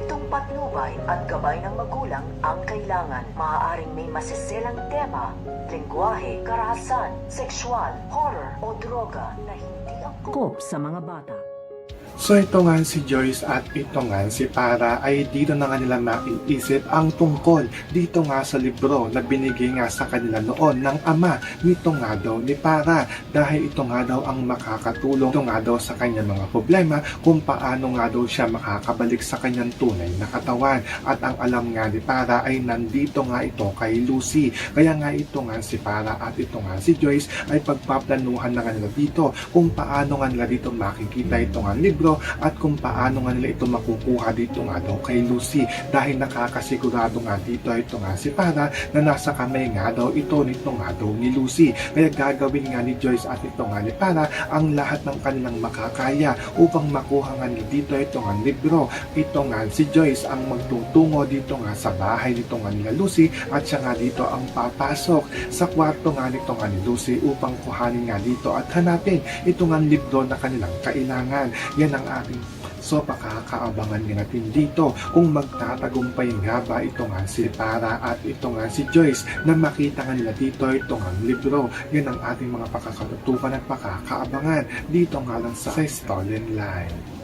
Humentong patnubay at gabay ng magulang ang kailangan. Maaaring may masiselang tema, lengguwahe, karahasan, sexual, horror o droga na hindi angkop sa mga bata. So ito nga si Joyce at ito nga si Para ay dito na nga nila maiisip ang tungkol dito nga sa libro na binigay nga sa kanila noon ng ama nito nga daw ni Para, dahil ito nga daw ang makakatulong ito nga daw sa kanyang mga problema kung paano nga daw siya makakabalik sa kanyang tunay na katawan. At ang alam nga ni Para ay nandito nga ito kay Lucy, kaya nga ito nga si Para at ito nga si Joyce ay pagpaplanuhan na nga nila dito kung paano nga nila dito makikita ito nga libro at kung paano nga nila ito makukuha dito nga daw kay Lucy, dahil nakakasigurado nga dito ito nga si Para na nasa kamay nga daw ito nito nga daw ni Lucy. Kaya gagawin nga ni Joyce at ito nga ni Para ang lahat ng kanilang makakaya upang makuha nga nila dito ito nga libro. Ito nga si Joyce ang magtutungo dito nga sa bahay nito nga nila Lucy at siya nga dito ang papasok sa kwarto nga nito nga ni Lucy upang kuhanin nga dito at hanapin ito nga libro na kanilang kailangan. Yan ang ating pakakaabangan nga natin dito kung magtatagumpay nga ba ito nga si Para at ito nga si Joyce na makita nga nila dito ito nga libro. Yan ang ating mga pakakatutukan at pakakaabangan dito nga lang sa Stolen Line.